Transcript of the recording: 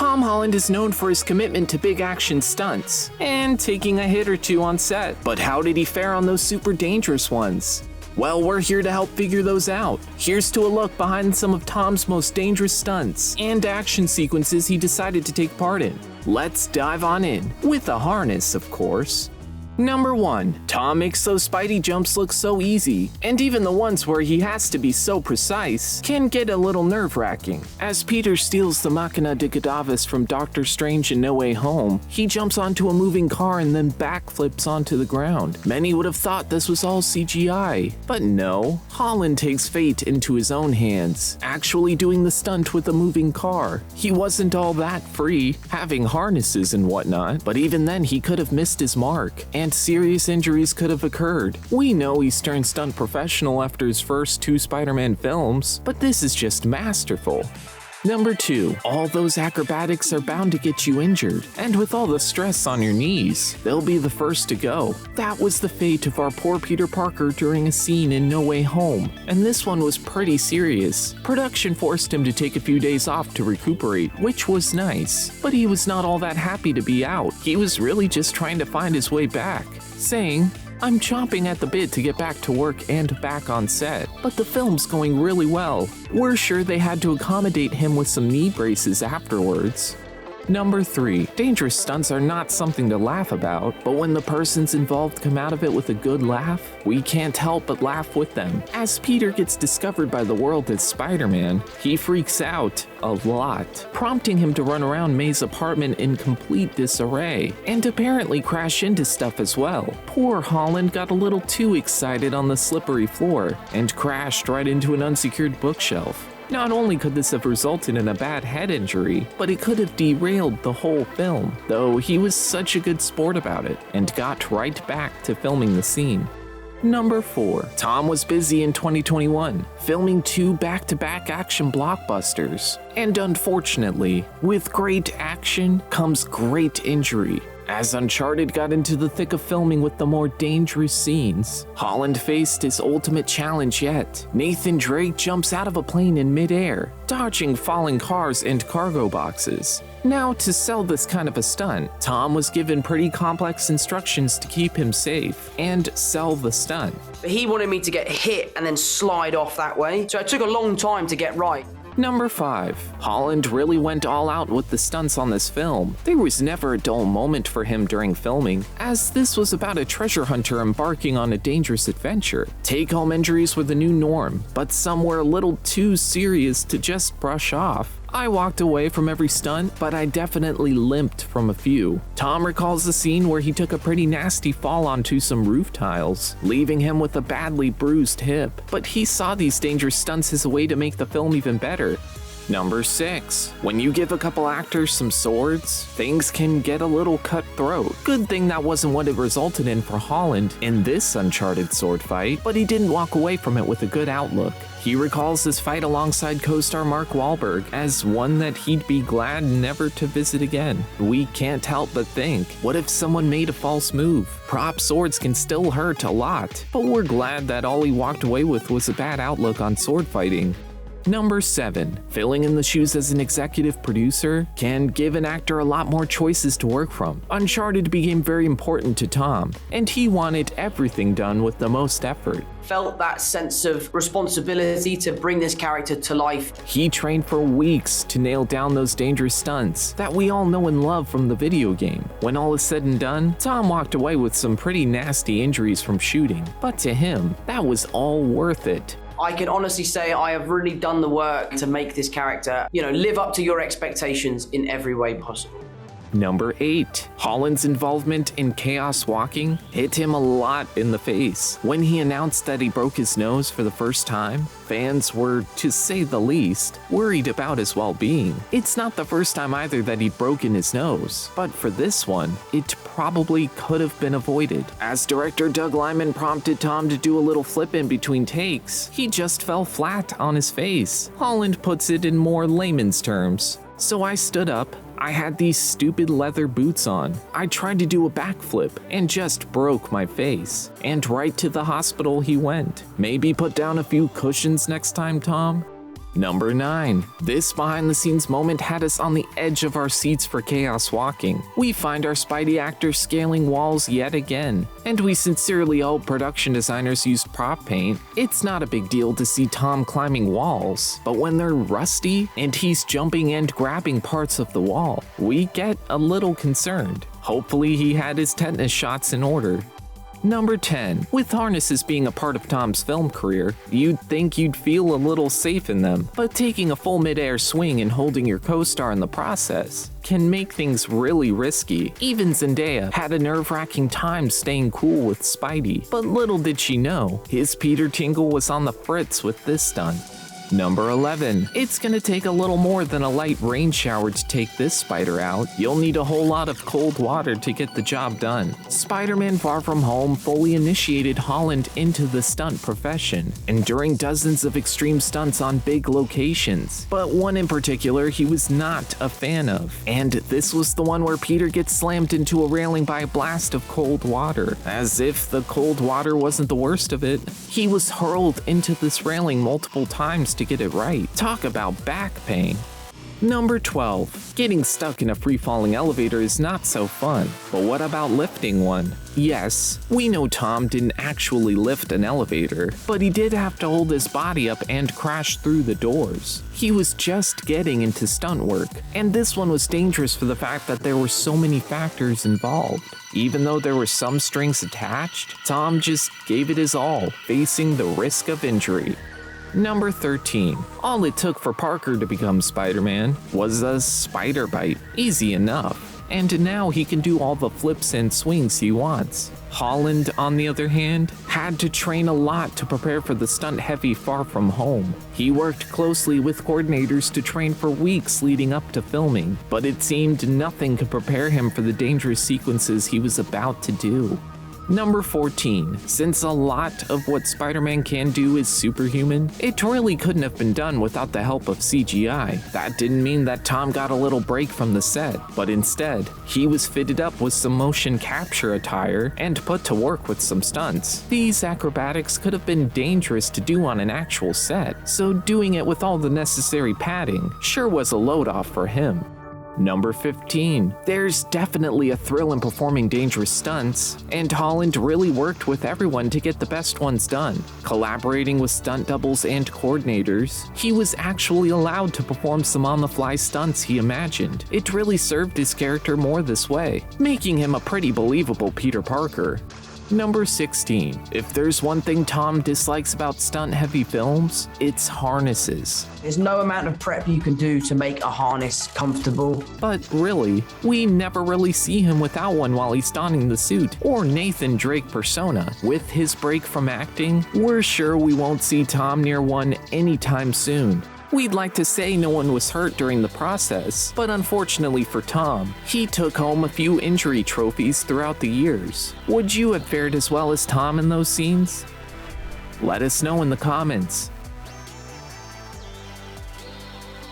Tom Holland is known for his commitment to big action stunts and taking a hit or two on set. But how did he fare on those super dangerous ones? Well, we're here to help figure those out. Here's to a look behind some of Tom's most dangerous stunts and action sequences he decided to take part in. Let's dive on in, with a harness, of course. Number 1. Tom makes those Spidey jumps look so easy, and even the ones where he has to be so precise can get a little nerve-wracking. As Peter steals the Machina de Cadavis from Doctor Strange in No Way Home, he jumps onto a moving car and then backflips onto the ground. Many would have thought this was all CGI, but no. Holland takes fate into his own hands, actually doing the stunt with a moving car. He wasn't all that free, having harnesses and whatnot, but even then he could have missed his mark, and serious injuries could have occurred. We know he's turned stunt professional after his first 2 Spider-Man films, but this is just masterful. Number 2. All those acrobatics are bound to get you injured, and with all the stress on your knees, they'll be the first to go. That was the fate of our poor Peter Parker during a scene in No Way Home, and this one was pretty serious. Production forced him to take a few days off to recuperate, which was nice, but he was not all that happy to be out. He was really just trying to find his way back, saying, "I'm chomping at the bit to get back to work and back on set, but the film's going really well." We're sure they had to accommodate him with some knee braces afterwards. Number 3. Dangerous stunts are not something to laugh about, but when the persons involved come out of it with a good laugh, we can't help but laugh with them. As Peter gets discovered by the world as Spider-Man, he freaks out a lot, prompting him to run around May's apartment in complete disarray, and apparently crash into stuff as well. Poor Holland got a little too excited on the slippery floor, and crashed right into an unsecured bookshelf. Not only could this have resulted in a bad head injury, but it could have derailed the whole film, though he was such a good sport about it, and got right back to filming the scene. Number 4. Tom was busy in 2021, filming 2 back-to-back action blockbusters. And unfortunately, with great action comes great injury. As Uncharted got into the thick of filming with the more dangerous scenes, Holland faced his ultimate challenge yet. Nathan Drake jumps out of a plane in midair, dodging falling cars and cargo boxes. Now, to sell this kind of a stunt, Tom was given pretty complex instructions to keep him safe and sell the stunt. But he wanted me to get hit and then slide off that way, so it took a long time to get right. Number 5. Holland really went all out with the stunts on this film. There was never a dull moment for him during filming, as this was about a treasure hunter embarking on a dangerous adventure. Take-home injuries were the new norm, but some were a little too serious to just brush off. I walked away from every stunt, but I definitely limped from a few. Tom recalls the scene where he took a pretty nasty fall onto some roof tiles, leaving him with a badly bruised hip. But he saw these dangerous stunts as a way to make the film even better. Number 6. When you give a couple actors some swords, things can get a little cutthroat. Good thing that wasn't what it resulted in for Holland in this Uncharted sword fight, but he didn't walk away from it with a good outlook. He recalls his fight alongside co-star Mark Wahlberg as one that he'd be glad never to visit again. We can't help but think, what if someone made a false move? Prop swords can still hurt a lot, but we're glad that all he walked away with was a bad outlook on sword fighting. Number 7. Filling in the shoes as an executive producer can give an actor a lot more choices to work from. Uncharted became very important to Tom, and he wanted everything done with the most effort. Felt that sense of responsibility to bring this character to life. He trained for weeks to nail down those dangerous stunts that we all know and love from the video game. When all is said and done, Tom walked away with some pretty nasty injuries from shooting, but to him, that was all worth it. I can honestly say I have really done the work to make this character, live up to your expectations in every way possible. Number 8. Holland's involvement in chaos walking hit him a lot in the face. When he announced that he broke his nose for the first time, fans were, to say the least, worried about his well-being. It's not the first time either that he'd broken his nose, but for this one, it probably could have been avoided. As director Doug Liman prompted Tom to do a little flip in between takes, he just fell flat on his face. Holland puts it in more layman's terms. So I stood up. I had these stupid leather boots on. I tried to do a backflip and just broke my face. And right to the hospital he went. Maybe put down a few cushions next time, Tom? Number 9. This behind-the-scenes moment had us on the edge of our seats for chaos walking. We find our Spidey actor scaling walls yet again, and we sincerely hope production designers used prop paint. It's not a big deal to see Tom climbing walls, but when they're rusty and he's jumping and grabbing parts of the wall, we get a little concerned. Hopefully he had his tetanus shots in order. Number 10. With harnesses being a part of Tom's film career, you'd think you'd feel a little safe in them, but taking a full mid-air swing and holding your co-star in the process can make things really risky. Even Zendaya had a nerve-wracking time staying cool with Spidey, but little did she know, his Peter Tingle was on the fritz with this stunt. Number 11. It's gonna take a little more than a light rain shower to take this spider out. You'll need a whole lot of cold water to get the job done. Spider-Man Far From Home fully initiated Holland into the stunt profession, enduring dozens of extreme stunts on big locations. But one in particular he was not a fan of, and this was the one where Peter gets slammed into a railing by a blast of cold water. As if the cold water wasn't the worst of it, he was hurled into this railing multiple times to get it right. Talk about back pain. Number 12. Getting stuck in a free-falling elevator is not so fun, but what about lifting one? Yes, we know Tom didn't actually lift an elevator, but he did have to hold his body up and crash through the doors. He was just getting into stunt work, and this one was dangerous for the fact that there were so many factors involved. Even though there were some strings attached, Tom just gave it his all, facing the risk of injury. Number 13. All it took for Parker to become Spider-Man was a spider bite. Easy enough. And now he can do all the flips and swings he wants. Holland, on the other hand, had to train a lot to prepare for the stunt-heavy Far From Home. He worked closely with coordinators to train for weeks leading up to filming, but it seemed nothing could prepare him for the dangerous sequences he was about to do. Number 14. Since a lot of what Spider-Man can do is superhuman, it really couldn't have been done without the help of CGI. That didn't mean that Tom got a little break from the set, but instead, he was fitted up with some motion capture attire and put to work with some stunts. These acrobatics could have been dangerous to do on an actual set, so doing it with all the necessary padding sure was a load off for him. Number 15. There's definitely a thrill in performing dangerous stunts, and Holland really worked with everyone to get the best ones done. Collaborating with stunt doubles and coordinators, he was actually allowed to perform some on-the-fly stunts he imagined. It really served his character more this way, making him a pretty believable Peter Parker. Number 16. If there's one thing Tom dislikes about stunt-heavy films, it's harnesses. There's no amount of prep you can do to make a harness comfortable. But really, we never really see him without one while he's donning the suit, or Nathan Drake persona. With his break from acting, we're sure we won't see Tom near one anytime soon. We'd like to say no one was hurt during the process, but unfortunately for Tom, he took home a few injury trophies throughout the years. Would you have fared as well as Tom in those scenes? Let us know in the comments.